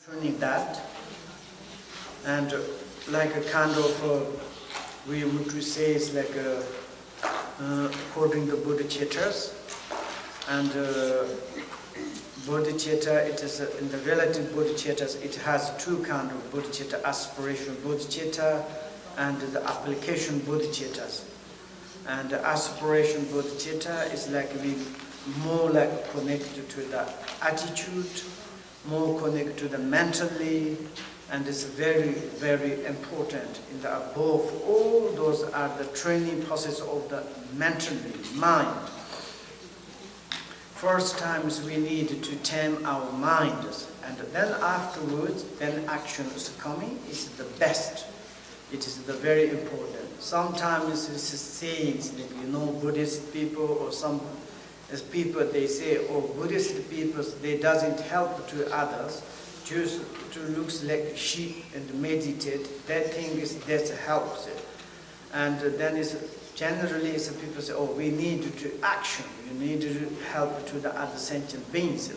Training that, and like a kind of we would say is like according to bodhicittas, and bodhicitta, it is in the relative bodhicittas, it has two kind of bodhicitta: aspiration bodhicitta and the application bodhicittas. And the aspiration bodhicitta is like we more like connected to the attitude, more connected to the mentally, and it's very, very important. In the above, all those are the training process of the mentally, mind. First times we need to tame our minds, and then afterwards, then action is coming, is the best. It is the very important. Sometimes it's sayings, like, Buddhist people or some people, they say, oh, Buddhist people, they doesn't help to others, just to look like sheep and meditate. That thing is, that helps it. And then it's generally people say, oh, we need to action. You need to help to the other sentient beings.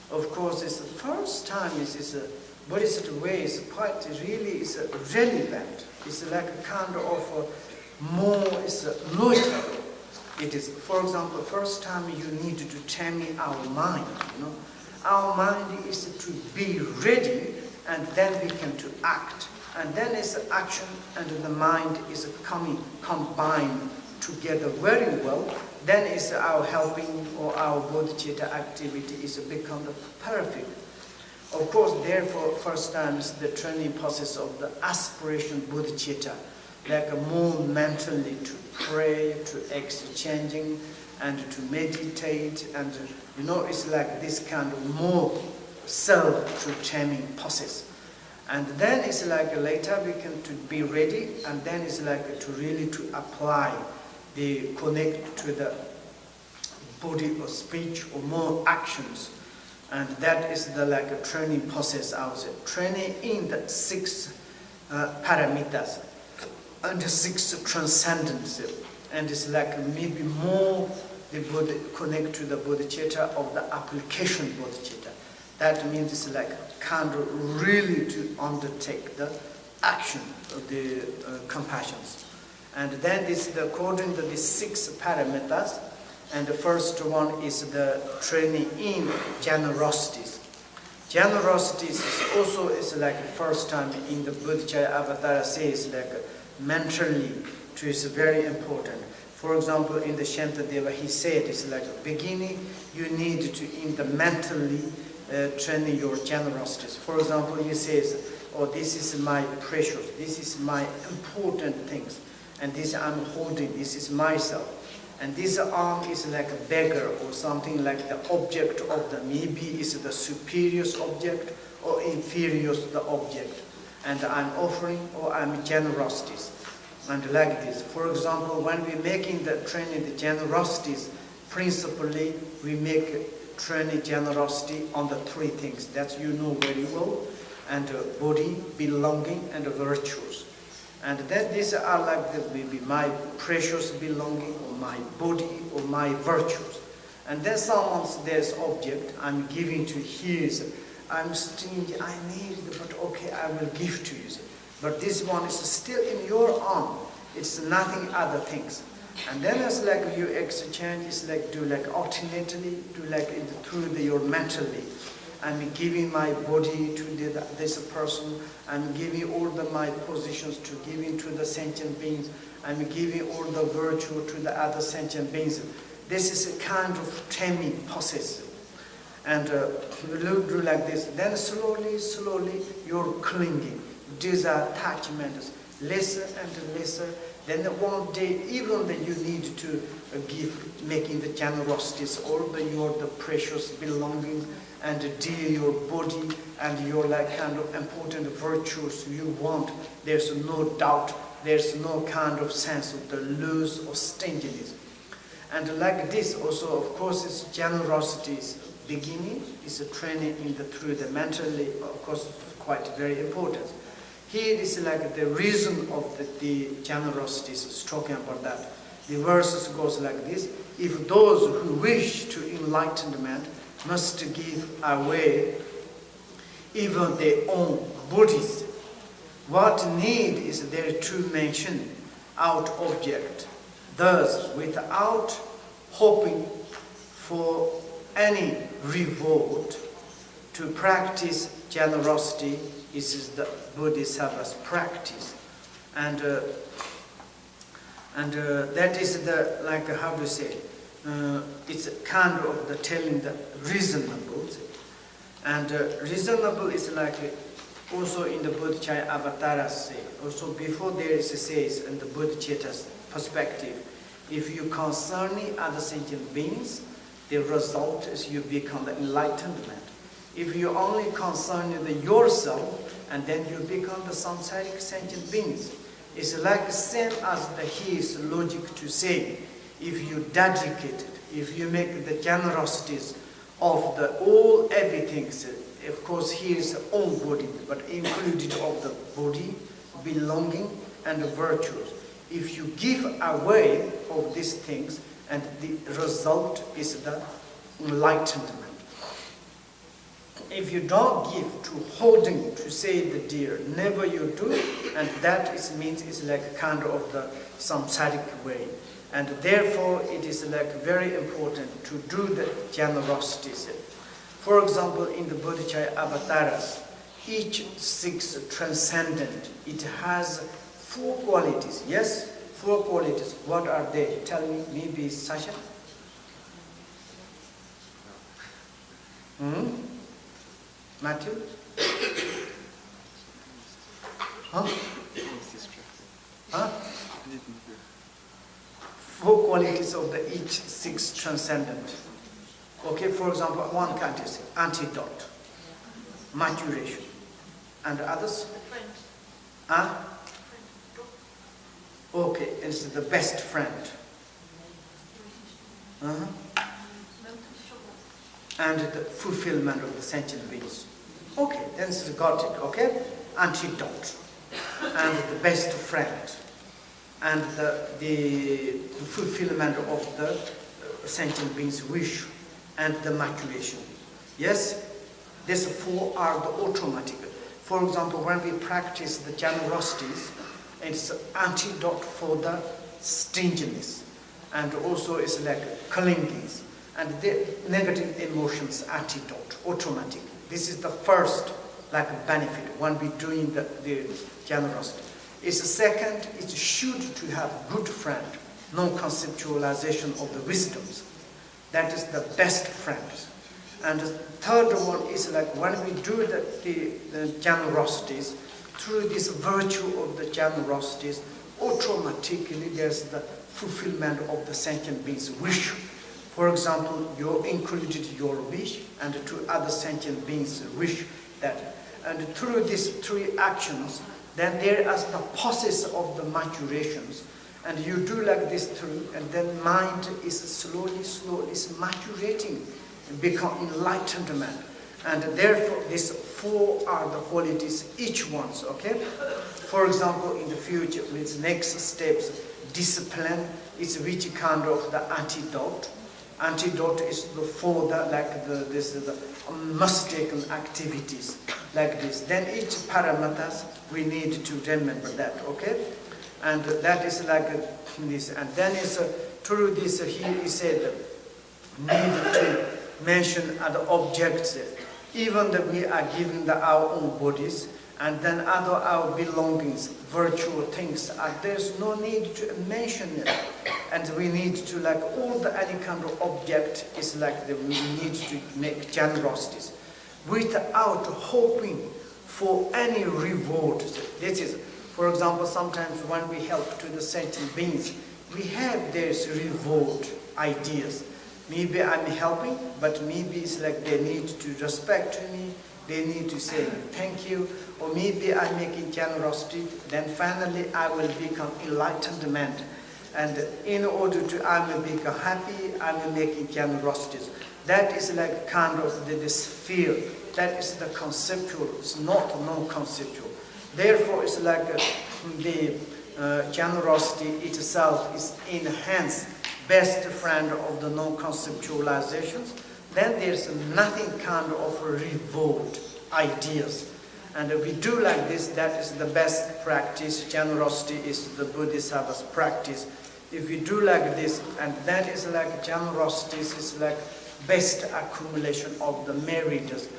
Of course, it's the first time it's a Buddhist way is quite really is relevant. It's like a kind of more is logical. It is, for example, first time you need to tame our mind. Our mind is to be ready, and then we can to act, and then it's action, and the mind is combined together very well. Then is our helping or our bodhicitta activity is become perfect. Of course, therefore, first time is the training process of the aspiration bodhicitta, like more mentally to pray, to exchanging, and to meditate, and it's like this kind of more self-to-taming process. And then it's like later we can to be ready, and then it's like to really to apply, the connect to the body or speech or more actions. And that is the like a training process, I would say. Training in the 6 paramitas and the 6 transcendences. And it's like maybe more the Buddha connect to the bodhicitta of the application bodhicitta. That means it's like kind of really to undertake the action of the compassions. And then this according to the 6 paramitas. And the first one is the training in generosities. Generosities also is like first time in the Buddhacharya Avatar says like mentally to is very important. For example, in the Shantadeva he said it's like beginning you need to in the mentally training your generosities. For example, he says, oh, this is my precious, this is my important things, and this I'm holding, this is myself. And this arm is like a beggar or something like the object of the, maybe is the superior object or inferior the object. And I'm offering or I'm generosities. And like this. For example, when we're making the training, the generosities, principally we make training generosity on the 3 things. That very well. And body, belonging, and virtues. And then these are like maybe my precious belonging or my body or my virtues. And then someone's there's object I'm giving to his, I'm stingy, I need it, but okay, I will give to you. But this one is still in your arm. It's nothing other things. And then it's like you exchange, it's like do like alternately, do like through your mentally. I'm giving my body to this person. I'm giving all my positions to giving to the sentient beings. I'm giving all the virtue to the other sentient beings. This is a kind of taming process. And you do like this. Then slowly, slowly, you're clinging. These are attachments, lesser and lesser. Then one day, even that you need to give, making the generosities, all the precious belongings, and dear your body and your like kind of important virtues you want. There's no doubt, there's no kind of sense of the loss or stinginess. And like this also, of course, it's generosity's beginning, is a training through the mentally, of course, quite very important. Here is like the reason of the generosity is talking about that. The verses goes like this: if those who wish to enlightenment must give away even their own bodies. What need is there to mention out object? Thus, without hoping for any reward, to practice generosity is the Bodhisattva's practice. And that is the, like, how to say, it's kind of the telling the reasonable. And reasonable is like also in the Bodhicitta Avatara say, also before there is a says in the Bodhicitta's perspective, if you concerning other sentient beings, the result is you become the enlightenment. If you only concern yourself, and then you become the samsaric sentient beings. It's like the same as the his logic to say, if you dedicate it, if you make the generosities of the all everything, of course here is the own body, but included of the body, belonging and the virtues. If you give away of these things, and the result is the enlightenment. If you don't give to holding, to say the dear, never you do, and that means it's like kind of the samsaric way. And therefore it is like very important to do the generosities. For example, in the Bodhicitta Avataras, each six transcendent, it has 4 qualities. Yes? 4 qualities. What are they? Tell me, maybe Sasha? Matthew? Huh? 4 qualities of the each 6 transcendent. Okay, for example, one kind is antidote, maturation, and others? Huh? Okay, it's the best friend. And the fulfillment of the sentient beings. Okay, then it's got it, okay? Antidote. And the best friend. And the fulfillment of the sentient beings' wish. And the maturation. Yes? These 4 are the automatic. For example, when we practice the generosities, it's antidote for the stinginess, and also it's like clingings, and the negative emotions antidote, automatic. This is the first like benefit when we doing the generosity. It's the second, it should to have good friend, no conceptualization of the wisdoms. That is the best friends. And the third one is like when we do the generosities, through this virtue of the generosities, automatically there's the fulfillment of the sentient being's wish. For example, you included your wish, and to other sentient beings' wish that. And through these 3 actions, then there is the process of the maturations. And you do like this through, and then mind is slowly maturating, become enlightenment. And therefore, these 4 are the qualities, each one's, okay? For example, in the future, with next steps, discipline is which kind of the antidote. Antidote is for the, like this is the mistaken activities, like this. Then each parameters, we need to remember that, okay? And that is like this. And then is through this, he said, need to mention other objects. Even that we are given our own bodies, and then other our belongings, virtual things, there's no need to mention it. And we need to like all the any kind of object is like that we need to make generosities without hoping for any reward. This is, for example, sometimes when we help to the sentient beings, we have this reward ideas. Maybe I'm helping, but maybe it's like they need to respect me, they need to say thank you, or maybe I'm making generosity, then finally I will become enlightenment. And in order to I will become happy, I'm making generosities. That is like kind of this fear. That is the conceptual, it's not non-conceptual. Therefore, it's like the generosity itself is enhanced, best friend of the non-conceptualizations. Then there's nothing kind of a reward. ideas. And if we do like this, that is the best practice. Generosity is the Bodhisattva's practice. If we do like this, and that is like generosity is like best accumulation of the merits.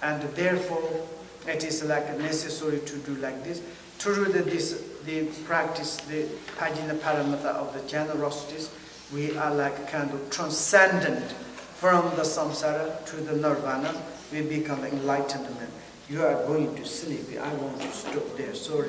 And therefore, it is like necessary to do like this. Through the practice, the Pajina Paramita of the generosities, we are like kind of transcendent from the samsara to the nirvana. We become enlightenment. You are going to sleep. I want to stop there. Sorry.